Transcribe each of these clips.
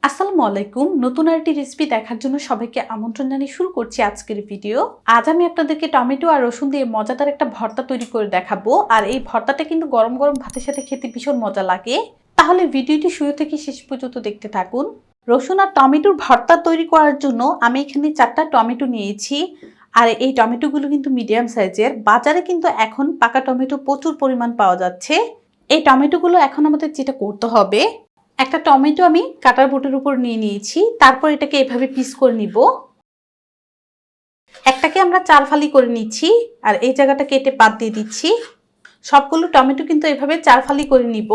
আসসালামু আলাইকুম। নতুন আরেকটি রেসিপি দেখার জন্য সবাইকে আমন্ত্রণ জানিয়ে শুরু করছি আজকের ভিডিও। আজ আমি আপনাদেরকে টমেটো আর রসুন দিয়ে মজাদার একটা ভর্তা তৈরি করে দেখাবো। আর এই ভর্তাটা কিন্তু গরম গরম ভাতের সাথে খেতে ভীষণ মজা লাগে। তাহলে ভিডিওটি শুরু থেকে শেষ পর্যন্ত দেখতে থাকুন। রসুন আর টমেটোর ভর্তা তৈরি করার জন্য আমি এখানে 4টা টমেটো নিয়েছি। আর এই টমেটোগুলো কিন্তু মিডিয়াম সাইজের। বাজারে কিন্তু এখন পাকা টমেটো প্রচুর পরিমাণ পাওয়া যাচ্ছে। এই টমেটোগুলো এখন আমাদের যেটা করতে হবে, একটা টমেটো আমি কাটার বোর্ডের উপর নিয়ে নিয়েছি। তারপর এটাকে এভাবে পিস করে নিব। একটাকে আমরা 4 ফালি করে নিচ্ছি আর এই জায়গাটা কেটে বাদ দিয়ে দিচ্ছি। সবগুলো টমেটো কিন্তু এভাবে 4 ফালি করে নিব।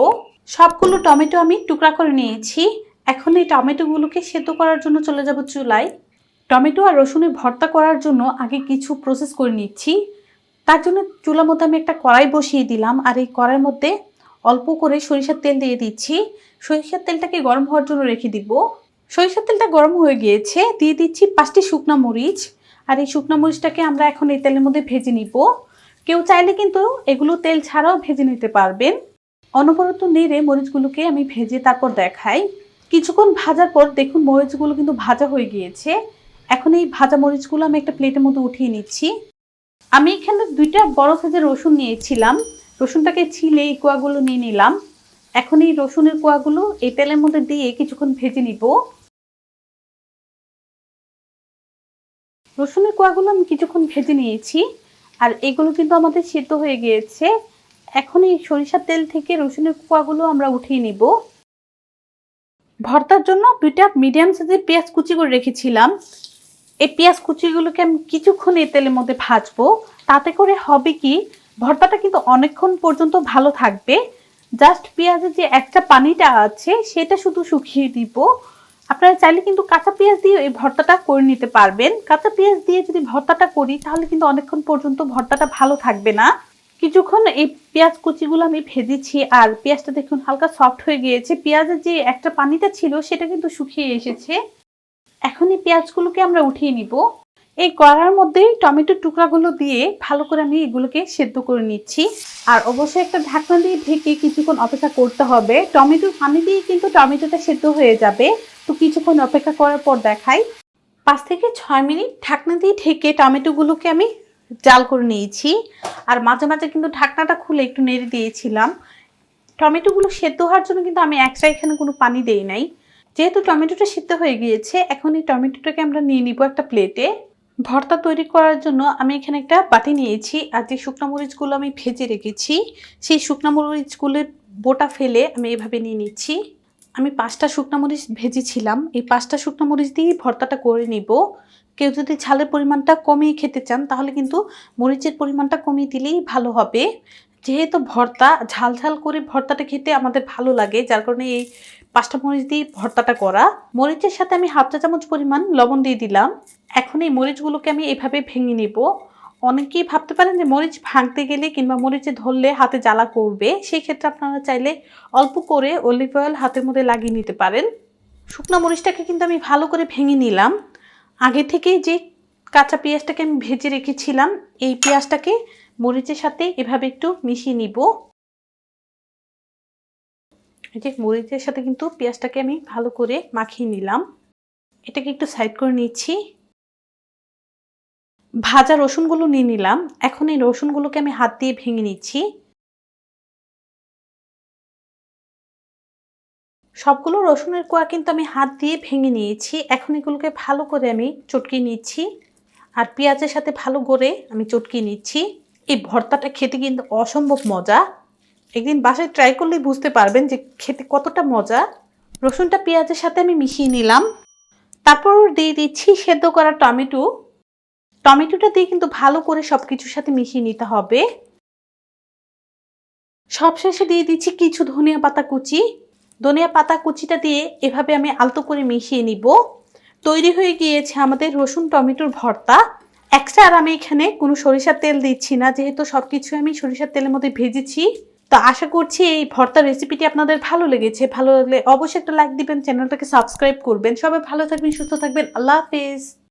সবগুলো টমেটো আমি টুকরা করে নিয়েছি। এখন এই টমেটোগুলোকে সেদ্ধ করার জন্য চলে যাব চুলায়। টমেটো আর রসুনের ভর্তা করার জন্য আগে কিছু প্রসেস করে নিচ্ছি। তার জন্য চুলার মধ্যে আমি একটা কড়াই বসিয়ে দিলাম আর এই কড়াইয়ের মধ্যে অল্প করে সরিষার তেল দিয়ে দিচ্ছি। সরিষার তেলটাকে গরম হওয়ার জন্য রেখে দিব। সরিষার তেলটা গরম হয়ে গিয়েছে, দিয়ে দিচ্ছি 5টি শুকনো মরিচ। আর এই শুকনো মরিচটাকে আমরা এখন এই তেলের মধ্যে ভেজে নিব। কেউ চাইলে কিন্তু এগুলো তেল ছাড়াও ভেজে নিতে পারবেন। অনবরত নেড়ে মরিচগুলোকে আমি ভেজে তারপর দেখাই। কিছুক্ষণ ভাজার পর দেখুন মরিচগুলো কিন্তু ভাজা হয়ে গিয়েছে। এখন এই ভাজা মরিচগুলো আমি একটা প্লেটের মধ্যে উঠিয়ে নিচ্ছি। আমি এখানে 2টা বড় সাইজের রসুন নিয়েছিলাম। রসুনটাকে ছিলে এই কোয়াগুলো নিয়ে নিলাম। এখন এই রসুনের কোয়াগুলো এই তেলের মধ্যে দিয়ে কিছুক্ষণ ভেজে নিব। রসুনের কোয়াগুলো আমি কিছুক্ষণ ভেজে নিয়েছি আর এগুলো কিন্তু আমাদের সিদ্ধ হয়ে গিয়েছে। এখন এই সরিষার তেল থেকে রসুনের কোয়াগুলো আমরা উঠিয়ে নিব। ভর্তার জন্য 2টা মিডিয়াম সাইজের পেঁয়াজ কুচি করে রেখেছিলাম। এই পেঁয়াজ কুচিগুলোকে আমি কিছুক্ষণ এই তেলের মধ্যে ভাজবো। তাতে করে হবে কি, ভর্তাটা কিন্তু অনেকক্ষণ পর্যন্ত ভালো থাকবে। জাস্ট পেঁয়াজের যে একটা পানিটা আছে সেটা শুধু শুকিয়ে দিব। আপনারা চাইলে কিন্তু কাঁচা পেঁয়াজ দিয়ে এই ভর্তাটা করে নিতে পারবেন। কাঁচা পেঁয়াজ দিয়ে যদি ভর্তাটা করি তাহলে কিন্তু অনেকক্ষণ পর্যন্ত ভর্তাটা ভালো থাকবে না। কিছুক্ষণ এই পেঁয়াজ কুচিগুলো আমি ভেজেছি আর পেঁয়াজটা দেখুন হালকা সফট হয়ে গিয়েছে। পেঁয়াজের যে একটা পানিটা ছিল সেটা কিন্তু শুকিয়ে এসেছে। এখন এই পেঁয়াজগুলোকে আমরা উঠিয়ে নিব। এই কড়ার মধ্যেই টমেটোর টুকরাগুলো দিয়ে ভালো করে আমি এগুলোকে সেদ্ধ করে নিচ্ছি। আর অবশ্যই একটা ঢাকনা দিয়ে ঢেকে কিছুক্ষণ অপেক্ষা করতে হবে। টমেটোর পানি দিয়ে কিন্তু টমেটোটা সেদ্ধ হয়ে যাবে। তো কিছুক্ষণ অপেক্ষা করার পর দেখাই। 5 থেকে 6 মিনিট ঢাকনা দিয়ে ঢেকে টমেটোগুলোকে আমি জাল করে নিয়েছি। আর মাঝে মাঝে কিন্তু ঢাকনাটা খুলে একটু নেড়ে দিয়েছিলাম। টমেটোগুলো সেদ্ধ হওয়ার জন্য কিন্তু আমি এক্সট্রা এখানে কোনো পানি দেই নাই। যেহেতু টমেটোটা সিদ্ধ হয়ে গিয়েছে, এখন এই টমেটোটাকে আমরা নিয়ে নিব একটা প্লেটে। ভর্তা তৈরি করার জন্য আমি এখানে একটা বাটি নিয়েছি আর যে শুকনো মরিচগুলো আমি ভেজে রেখেছি সেই শুকনো মরিচগুলোর বোটা ফেলে আমি এভাবে নিয়ে নিচ্ছি। আমি 5টা শুকনো মরিচ ভেজেছিলাম। এই 5টা শুকনো মরিচ দিয়েই ভর্তাটা করে নিব। কেউ যদি ঝালের পরিমাণটা কমিয়ে খেতে চান তাহলে কিন্তু মরিচের পরিমাণটা কমিয়ে দিলেই ভালো হবে। যেহেতু ভর্তা ঝাল ঝাল করে ভর্তাটা খেতে আমাদের ভালো লাগে, যার কারণে এই 5টা মরিচ দিয়ে ভর্তাটা করা। মরিচের সাথে আমি 1/2 চা চামচ পরিমাণ লবণ দিয়ে দিলাম। এখন এই মরিচগুলোকে আমি এভাবে ভেঙে নিব। অনেকেই ভাবতে পারেন যে মরিচ ভাঙতে গেলে কিংবা মরিচে ধরলে হাতে জ্বালা করবে, সেই ক্ষেত্রে আপনারা চাইলে অল্প করে অলিভ অয়েল হাতের মধ্যে লাগিয়ে নিতে পারেন। শুকনো মরিচটাকে কিন্তু আমি ভালো করে ভেঙে নিলাম। আগে থেকেই যে কাঁচা পেঁয়াজটাকে আমি ভেজে রেখেছিলাম, এই পেঁয়াজটাকে মরিচের সাথে এভাবে একটু মিশিয়ে নিব। এই যে মরিচের সাথে কিন্তু পেঁয়াজটাকে আমি ভালো করে মাখিয়ে নিলাম। এটাকে একটু সাইড করে নিচ্ছি। ভাজা রসুনগুলো নিয়ে নিলাম। এখন এই রসুনগুলোকে আমি হাত দিয়ে ভেঙে নিচ্ছি। সবগুলো রসুনের কোয়া কিন্তু আমি হাত দিয়ে ভেঙে নিয়েছি। এখন এগুলোকে ভালো করে আমি চটকিয়ে নিচ্ছি আর পেঁয়াজের সাথে ভালো করে আমি চটকিয়ে নিচ্ছি। এই ভর্তাটা খেতে কিন্তু অসম্ভব মজা। একদিন বাসায় ট্রাই করলেই বুঝতে পারবেন যে খেতে কতটা মজা। রসুনটা পেঁয়াজের সাথে আমি মিশিয়ে নিলাম। তারপর দিয়ে দিচ্ছি সেদ্ধ করা টমেটো। টমেটোটা দিয়ে কিন্তু ভালো করে সবকিছুর সাথে মিশিয়ে নিতে হবে। সবশেষে দিয়ে দিচ্ছি কিছু ধনিয়া পাতা কুচি। ধনিয়া পাতা কুচিটা দিয়ে এভাবে আমি আলতো করে মিশিয়ে নিব। তৈরি হয়ে গিয়েছে আমাদের রসুন টমেটোর ভর্তা। এক্সট্রা আর আমি এখানে কোনো সরিষার তেল দিচ্ছি না, যেহেতু সবকিছু আমি সরিষার তেলের মধ্যে ভেজেছি। তো আশা করছি এই ভর্তার রেসিপিটি আপনাদের ভালো লেগেছে। ভালো লাগলে অবশ্যই একটা লাইক দিবেন, চ্যানেলটাকে সাবস্ক্রাইব করবেন। সবাই ভালো থাকবেন, সুস্থ থাকবেন। আল্লাহ হাফেজ।